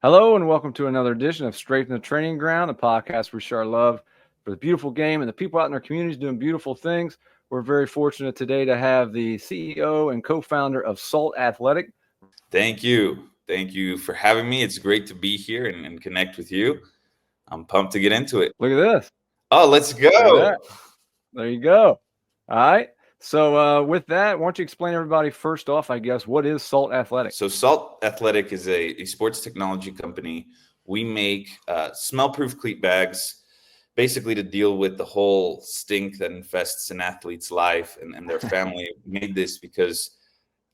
Hello and welcome to another edition of Straight from the Training Ground, a podcast we share our love for the beautiful game and the people out in our communities doing beautiful things. We're very fortunate today to have the CEO and co-founder of Salt Athletic. Thank you. Thank you for having me. It's great to be here and connect with you. I'm pumped to get into it. Look at this. Oh, let's Look at go. that. There you go. All right. So with that, why don't you explain everybody first off, I guess, what is Salt Athletic? So Salt Athletic is a sports technology company. We make smell-proof cleat bags, basically to deal with the whole stink that infests an athlete's life and their family. Made this because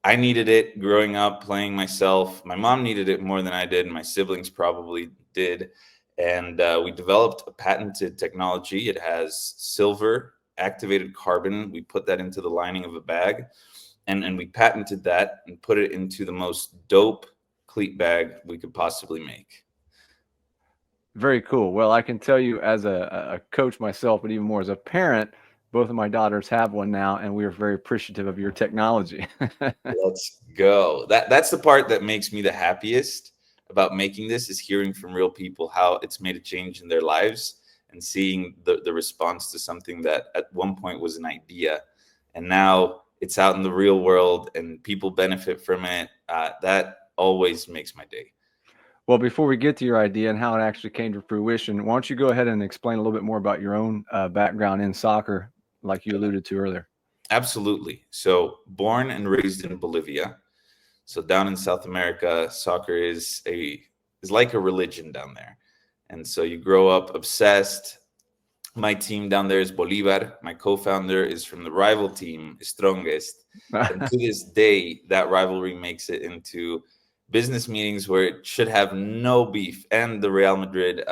I needed it growing up playing myself. My mom needed it more than I did. My siblings probably did. And we developed a patented technology. It has silver activated carbon. We put that into the lining of a bag, and we patented that and put it into the most dope cleat bag we could possibly make. Very cool. Well, I can tell you as a coach myself, but even more as a parent, both of my daughters have one now, and we are very appreciative of your technology. Let's go. That's the part that makes me the happiest about making this, is hearing from real people how it's made a change in their lives and seeing the response to something that at one point was an idea and now it's out in the real world and people benefit from it. That always makes my day. Well, before we get to your idea and how it actually came to fruition, why don't you go ahead and explain a little bit more about your own background in soccer, like you alluded to earlier? Absolutely. So born and raised in Bolivia. So down in South America, soccer is like a religion down there. And so you grow up obsessed. My team down there is Bolivar. My co-founder is from the rival team, Strongest. And to this day, that rivalry makes it into business meetings where it should have no beef. And the Real Madrid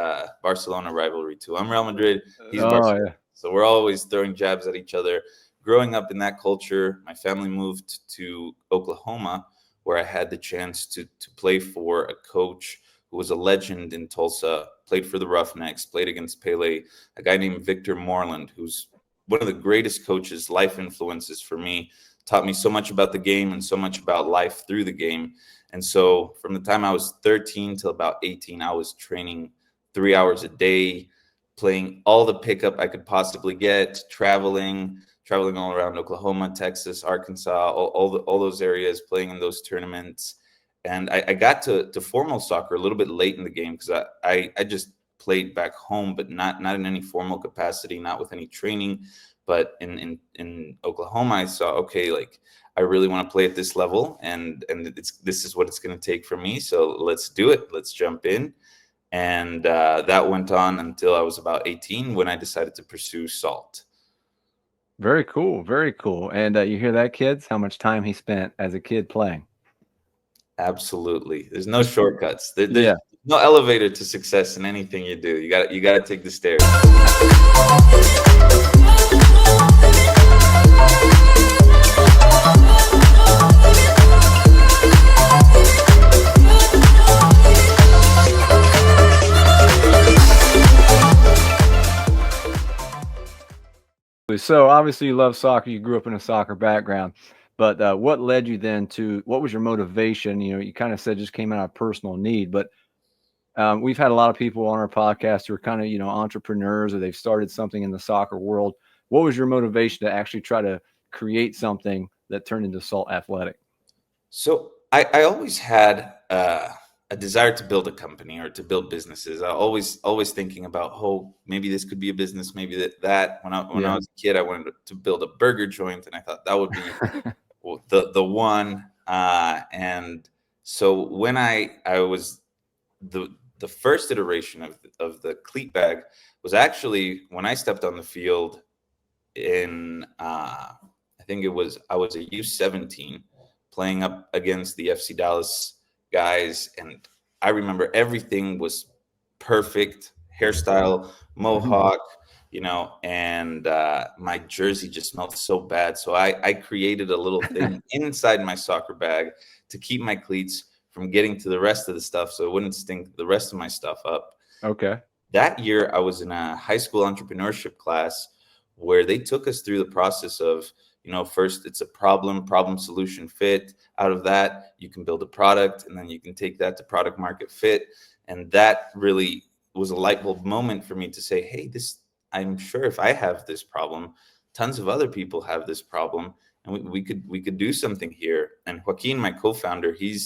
Barcelona rivalry too. I'm Real Madrid, he's Barcelona. Yeah. So we're always throwing jabs at each other. Growing up in that culture, my family moved to Oklahoma, where I had the chance to play for a coach who was a legend in Tulsa, played for the Roughnecks, played against Pele, a guy named Victor Moreland, who's one of the greatest coaches, life influences for me, taught me so much about the game and so much about life through the game. And so from the time I was 13 till about 18, I was training 3 hours a day, playing all the pickup I could possibly get, traveling all around Oklahoma, Texas, Arkansas, all those areas, playing in those tournaments. And I got to formal soccer a little bit late in the game because I just played back home, but not in any formal capacity, not with any training. But in Oklahoma, I saw, okay, like I really want to play at this level, and this is what it's going to take for me. So let's do it. Let's jump in. And that went on until I was about 18 when I decided to pursue Salt. Very cool. Very cool. And you hear that, kids? How much time he spent as a kid playing? Absolutely. There's no shortcuts. There's no elevator to success in anything you do. You got to take the stairs. So obviously you love soccer. You grew up in a soccer background. But what led you then to, what was your motivation? You know, you kind of said just came out of personal need, but we've had a lot of people on our podcast who are kind of, you know, entrepreneurs, or they've started something in the soccer world. What was your motivation to actually try to create something that turned into Salt Athletic? So I always had a desire to build a company or to build businesses. I always thinking about, oh, maybe this could be a business, maybe that. When I was a kid, I wanted to build a burger joint, and I thought that would be the one. And so when I was the first iteration of the cleat bag was actually when I stepped on the field in I think I was a U17 playing up against the FC Dallas guys, and I remember everything was perfect, hairstyle, mohawk, you know, and my jersey just smelled so bad. So I created a little thing inside my soccer bag to keep my cleats from getting to the rest of the stuff so it wouldn't stink the rest of my stuff up. Okay. That year, I was in a high school entrepreneurship class where they took us through the process of First it's a problem solution fit. Out of that, you can build a product, and then you can take that to product market fit. And that really was a light bulb moment for me to say, hey, I'm sure if I have this problem, tons of other people have this problem, and we could do something here. And Joaquin, my co-founder, he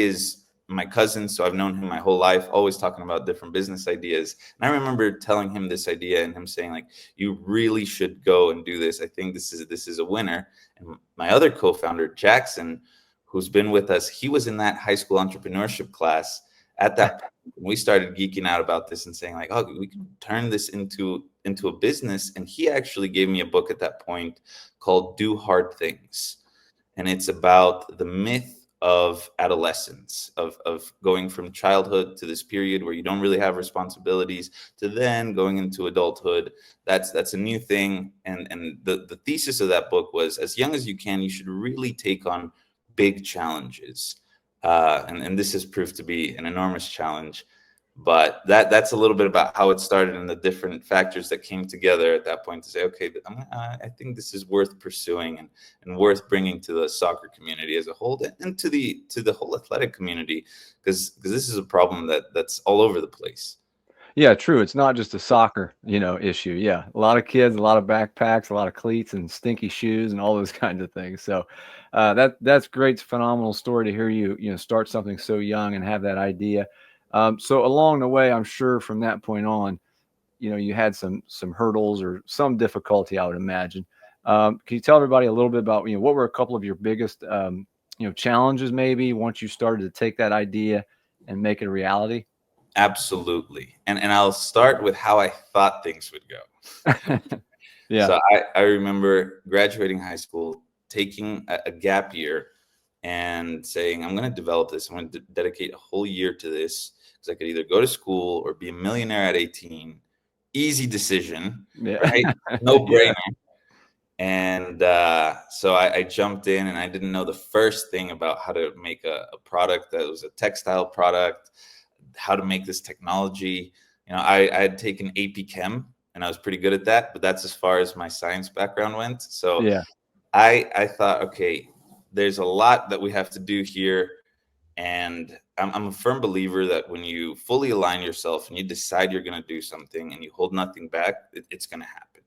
is my cousin, so I've known him my whole life, always talking about different business ideas. And I remember telling him this idea and him saying, like, you really should go and do this. I think this is a winner. And my other co-founder, Jackson, who's been with us, he was in that high school entrepreneurship class at that point. We started geeking out about this and saying, like, oh, we can turn this into a business. And he actually gave me a book at that point called Do Hard Things. And it's about the myth of adolescence, of going from childhood to this period where you don't really have responsibilities to then going into adulthood. That's a new thing. And the thesis of that book was, as young as you can, you should really take on big challenges. And this has proved to be an enormous challenge. But that's a little bit about how it started and the different factors that came together at that point to say, okay, I think this is worth pursuing and worth bringing to the soccer community as a whole, and to the whole athletic community, because this is a problem that's all over the place. Yeah, true. It's not just a soccer, issue. Yeah, a lot of kids, a lot of backpacks, a lot of cleats and stinky shoes and all those kinds of things. So that's great. It's a phenomenal story to hear you start something so young and have that idea. So along the way, I'm sure from that point on, you had some hurdles or some difficulty, I would imagine. Can you tell everybody a little bit about, what were a couple of your biggest, challenges maybe once you started to take that idea and make it a reality? Absolutely. And I'll start with how I thought things would go. Yeah. So I remember graduating high school, taking a gap year and saying, I'm going to develop this. I'm going to dedicate a whole year to this, because I could either go to school or be a millionaire at 18. Easy decision, Yeah. right? No brainer. Yeah. And so I jumped in, and I didn't know the first thing about how to make a product that was a textile product, how to make this technology. I had taken AP Chem, and I was pretty good at that, but that's as far as my science background went. So Yeah. I thought, okay, there's a lot that we have to do here. And I'm a firm believer that when you fully align yourself and you decide you're going to do something and you hold nothing back, it's going to happen.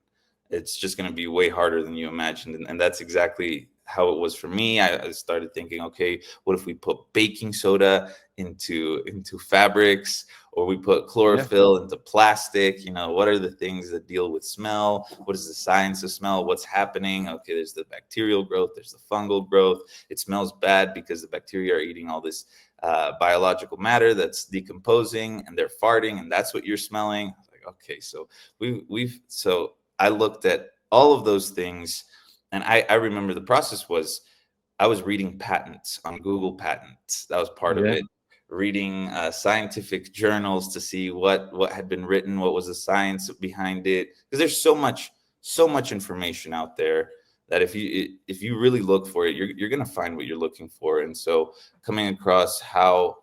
It's just going to be way harder than you imagined. And that's exactly how it was for me. I started thinking, okay, what if we put baking soda into fabrics, or we put chlorophyll into plastic? What are the things that deal with smell? What is the science of smell? What's happening? Okay, there's the bacterial growth, there's the fungal growth. It smells bad because the bacteria are eating all this biological matter that's decomposing, and they're farting, and that's what you're smelling. I was like, okay, so so I looked at all of those things, and I remember the process was, I was reading patents on Google Patents. That was part of it. Reading scientific journals to see what had been written, what was the science behind it, because there's so much information out there that if you really look for it, you're going to find what you're looking for. And so coming across how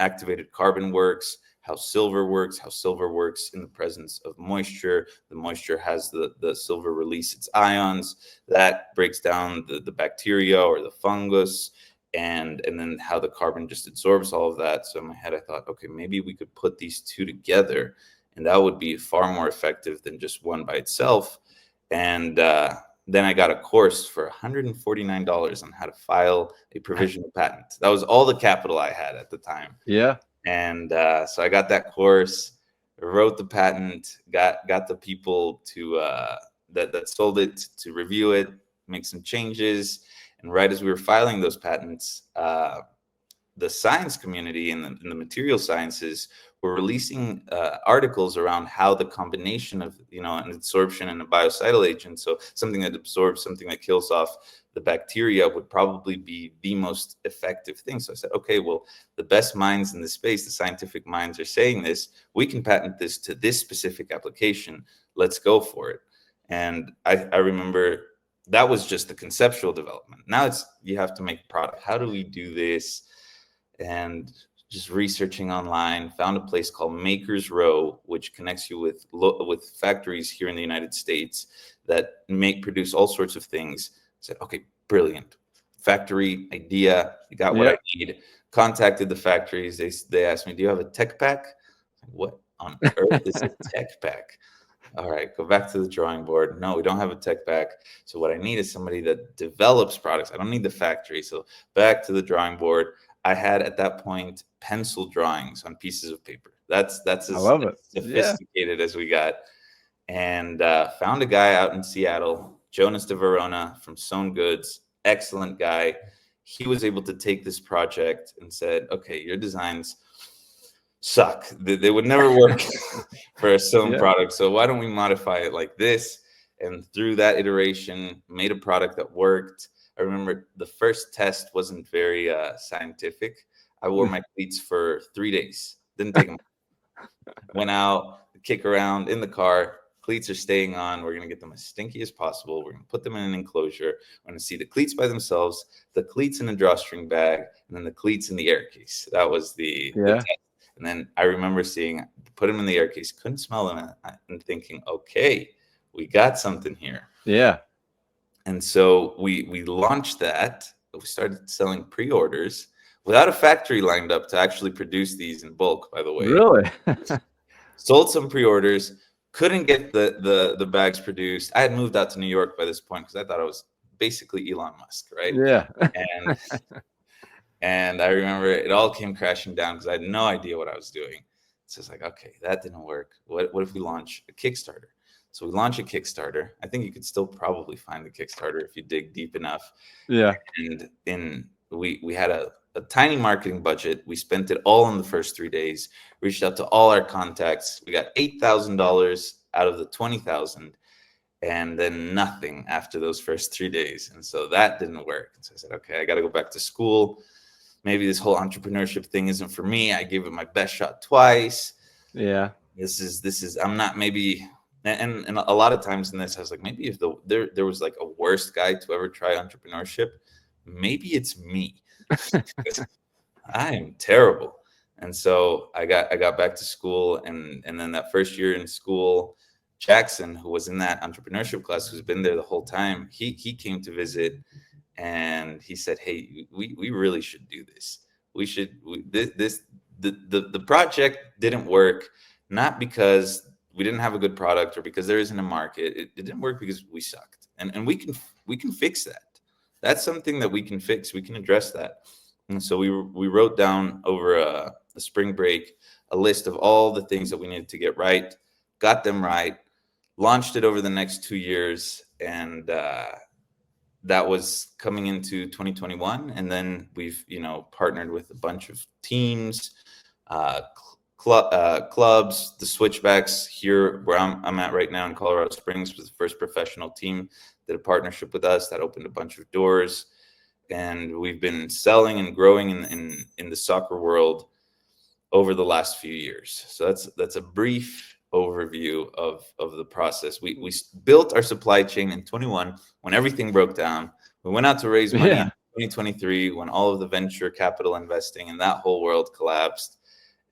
activated carbon works, how silver works in the presence of moisture. The moisture has the silver release its ions. That breaks down the bacteria or the fungus, and then how the carbon just absorbs all of that. So in my head, I thought, okay, maybe we could put these two together, and that would be far more effective than just one by itself. And then I got a course for $149 on how to file a provisional patent. That was all the capital I had at the time. Yeah. And so I got that course, wrote the patent, got the people to that sold it to review it, make some changes. And right as we were filing those patents, the science community and the material sciences were releasing articles around how the combination of an adsorption and a biocidal agent, so something that absorbs, something that kills off the bacteria, would probably be the most effective thing. So I said, okay, well, the best minds in the space, the scientific minds, are saying this. We can patent this to this specific application. Let's go for it. And I remember that was just the conceptual development. Now you have to make a product. How do we do this? And just researching online, found a place called Makers Row, which connects you with factories here in the United States that produce all sorts of things. I said, okay, brilliant. Factory idea, I got what I need. Contacted the factories. They asked me, do you have a tech pack? What on earth is a tech pack? All right, go back to the drawing board. No, we don't have a tech pack. So what I need is somebody that develops products. I don't need the factory. So back to the drawing board. I had at that point pencil drawings on pieces of paper. That's as sophisticated as we got. And found a guy out in Seattle, Jonas de Verona from Sewn Goods. Excellent guy. He was able to take this project and said, okay, your designs suck. They would never work for a sewn product. So why don't we modify it like this? And through that iteration, made a product that worked. I remember the first test wasn't very scientific. I wore my cleats for 3 days. Didn't take them. Went out, kick around in the car. Cleats are staying on. We're going to get them as stinky as possible. We're going to put them in an enclosure. We're going to see the cleats by themselves, the cleats in a drawstring bag, and then the cleats in the air case. That was the test. And then I remember put them in the air case, couldn't smell them, and thinking, okay, we got something here. Yeah. And so we launched that. We started selling pre-orders without a factory lined up to actually produce these in bulk, by the way. Really? Sold some pre-orders, couldn't get the bags produced. I had moved out to New York by this point because I thought I was basically Elon Musk, right? Yeah. And I remember it all came crashing down because I had no idea what I was doing. So it's like, okay, that didn't work. What if we launch a Kickstarter? So we launched a Kickstarter. I think you could still probably find the Kickstarter if you dig deep enough. Yeah. And we had a tiny marketing budget. We spent it all in the first 3 days, reached out to all our contacts. We got $8,000 out of the 20,000. And then nothing after those first 3 days. And so that didn't work. So I said, okay, I got to go back to school. Maybe this whole entrepreneurship thing isn't for me. I gave it my best shot twice. Yeah. This is, I'm not maybe, and a lot of times in this, I was like, maybe if there was like a worst guy to ever try entrepreneurship, maybe it's me. I am terrible. And so I got back to school, and then that first year in school, Jackson, who was in that entrepreneurship class, who's been there the whole time, he came to visit, and he said, hey, we really should do this. The project didn't work, not because we didn't have a good product or because there isn't a market. It didn't work because we sucked, and we can fix that. That's something that we can fix. We can address that. And so we wrote down over the spring break a list of all the things that we needed to get right, got them right, launched it over the next 2 years, and that was coming into 2021. And then we've partnered with a bunch of teams, clubs, the Switchbacks here where I'm at right now in Colorado Springs was the first professional team, did a partnership with us that opened a bunch of doors. And we've been selling and growing in the soccer world over the last few years. So that's a brief overview of the process. We built our supply chain in 21 when everything broke down. We went out to raise money in 2023 when all of the venture capital investing and that whole world collapsed.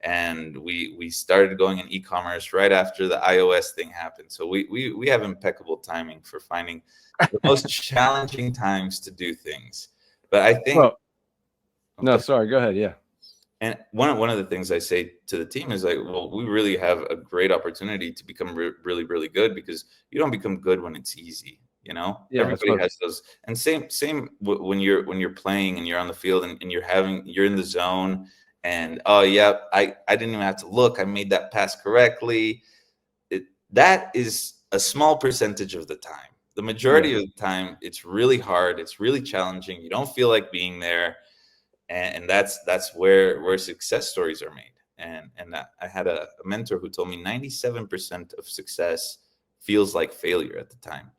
And we started going in e-commerce right after the iOS thing happened. So we have impeccable timing for finding the most challenging times to do things. But I think no, sorry, go ahead. Yeah. And one of the things I say to the team is like, well, we really have a great opportunity to become really, really good, because you don't become good when it's easy. Yeah, everybody has those. And same when you're playing and you're on the field and you're in the zone and, oh yeah, I didn't even have to look. I made that pass correctly. That is a small percentage of the time. The majority of the time, it's really hard. It's really challenging. You don't feel like being there. And that's where success stories are made. And I had a mentor who told me 97% of success feels like failure at the time.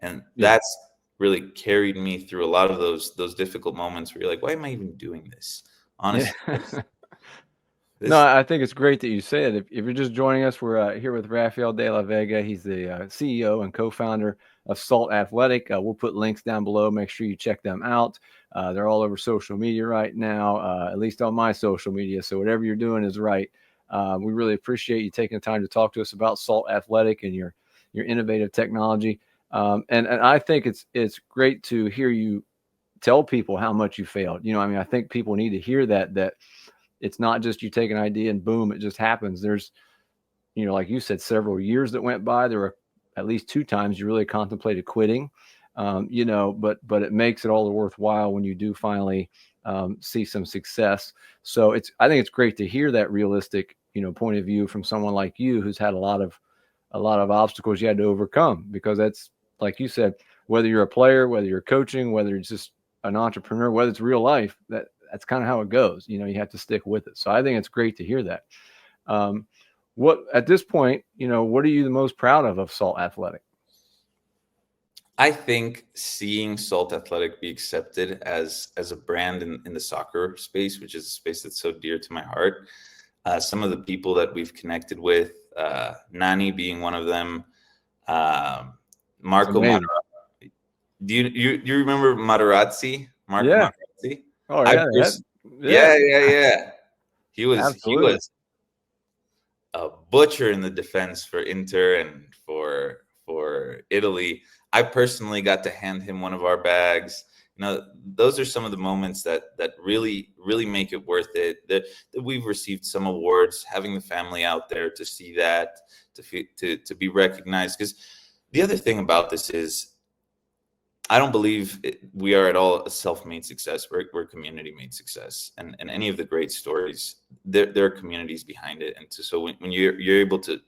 And that's really carried me through a lot of those difficult moments where you're like, why am I even doing this? Honestly. No, This I think it's great that you say it. If you're just joining us, we're here with Rafael de la Vega. He's the CEO and co-founder of Salt Athletic. We'll put links down below. Make sure you check them out. They're all over social media right now, at least on my social media. So whatever you're doing is right. We really appreciate you taking the time to talk to us about Salt Athletic and your innovative technology. And I think it's great to hear you tell people how much you failed. I mean, I think people need to hear that it's not just you take an idea and boom, it just happens. There's, like you said, several years that went by. There were at least 2 times you really contemplated quitting, but it makes it all the worthwhile when you do finally see some success. So I think it's great to hear that realistic, point of view from someone like you who's had a lot of obstacles you had to overcome, because that's, like you said, whether you're a player, whether you're coaching, whether it's just an entrepreneur, whether it's real life, that's kind of how it goes. You have to stick with it. So I think it's great to hear that. What at this point, what are you the most proud of Salt Athletic? I think seeing Salt Athletic be accepted as a brand in the soccer space, which is a space that's so dear to my heart. Some of the people that we've connected with, Nani being one of them, Marco Materazzi. Do you remember Materazzi? Marco Materazzi? Oh yeah, yeah. He was absolutely a butcher in the defense for Inter and for Italy. I personally got to hand him one of our bags. Those are some of the moments that really make it worth it. That we've received some awards, having the family out there to see that, to be recognized. Because the other thing about this is, I don't believe we are at all a self-made success. We're community-made success, and any of the great stories, there are communities behind it. And so when you're able to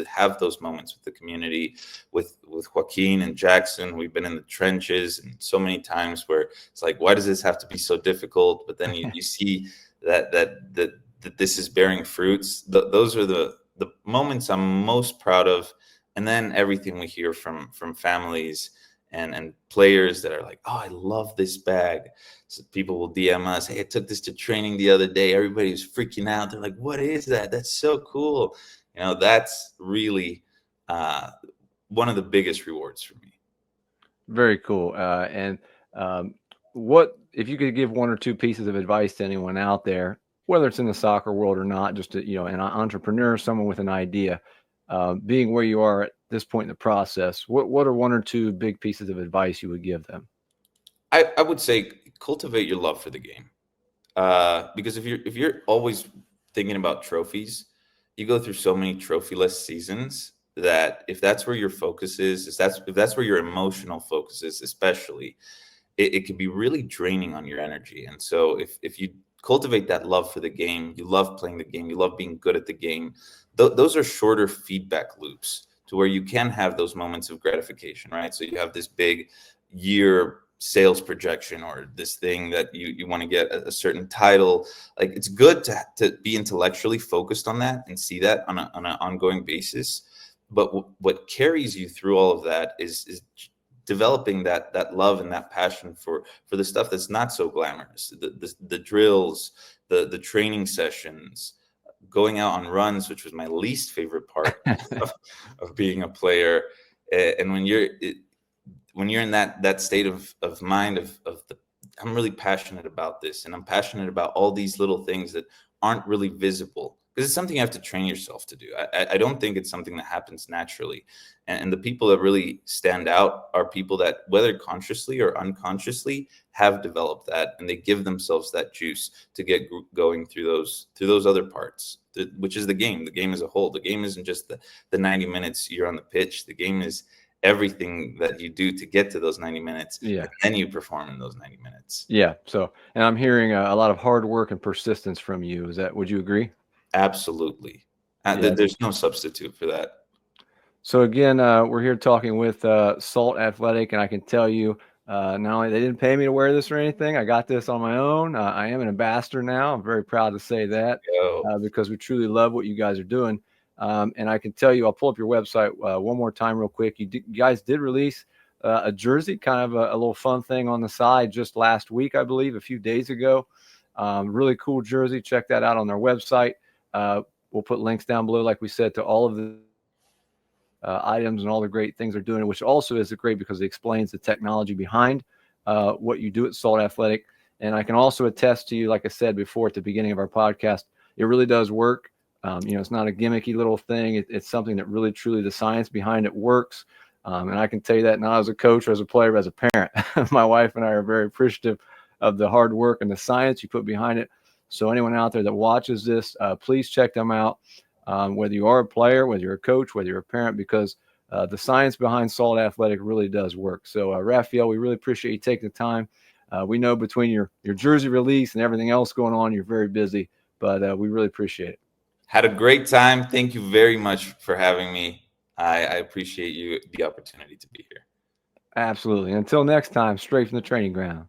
have those moments with the community, with Joaquin and Jackson, we've been in the trenches and so many times where it's like, why does this have to be so difficult? But then you see that this is bearing fruits. Those are the moments I'm most proud of. And then everything we hear from families and players that are like, oh, I love this bag. So people will DM us, hey, I took this to training the other day. Everybody was freaking out. They're like, what is that? That's so cool. That's really one of the biggest rewards for me. very cool. What if you could give 1 or 2 pieces of advice to anyone out there, whether it's in the soccer world or not, just an entrepreneur, someone with an idea, being where you are at this point in the process, what are 1 or 2 big pieces of advice you would give them? I would say cultivate your love for the game, because if you're always thinking about trophies, you go through so many trophyless seasons that if that's where your focus is, if that's where your emotional focus is, especially, it can be really draining on your energy. And so if you cultivate that love for the game, you love playing the game, you love being good at the game, those are shorter feedback loops to where you can have those moments of gratification, right? So you have this big year sales projection or this thing that you want to get a certain title. Like, it's good to be intellectually focused on that and see that on an ongoing basis. But what carries you through all of that is developing that love and that passion for the stuff that's not so glamorous, the drills, the training sessions, going out on runs, which was my least favorite part of being a player. And when you're in that state of mind of I'm really passionate about this, and I'm passionate about all these little things that aren't really visible, because it's something you have to train yourself to do. I don't think it's something that happens naturally. And the people that really stand out are people that, whether consciously or unconsciously, have developed that, and they give themselves that juice to get going through those other parts, which is the game as a whole. The game isn't just the 90 minutes you're on the pitch. The game is everything that you do to get to those 90 minutes. Yeah. And then you perform in those 90 minutes. Yeah. So, and I'm hearing a lot of hard work and persistence from you. Would you agree? Absolutely. Yeah. There's no substitute for that. So again, we're here talking with Salt Athletic, and I can tell you, not only they didn't pay me to wear this or anything, I got this on my own. I am an ambassador now. I'm very proud to say that, because we truly love what you guys are doing. And I can tell you, I'll pull up your website one more time real quick. You guys did release a jersey, kind of a little fun thing on the side just last week, I believe, a few days ago. Really cool jersey. Check that out on their website. We'll put links down below, like we said, to all of the items and all the great things they're doing, which also is great because it explains the technology behind what you do at Salt Athletic. And I can also attest to you, like I said before at the beginning of our podcast, it really does work. It's not a gimmicky little thing. It's something that really, truly, the science behind it works. And I can tell you that not as a coach or as a player, but as a parent. My wife and I are very appreciative of the hard work and the science you put behind it. So anyone out there that watches this, please check them out. Whether you are a player, whether you're a coach, whether you're a parent, because the science behind Salt Athletic really does work. So, Rafael, we really appreciate you taking the time. We know between your jersey release and everything else going on, you're very busy, but we really appreciate it. Had a great time. Thank you very much for having me. I appreciate the opportunity to be here. Absolutely. Until next time, straight from the training ground.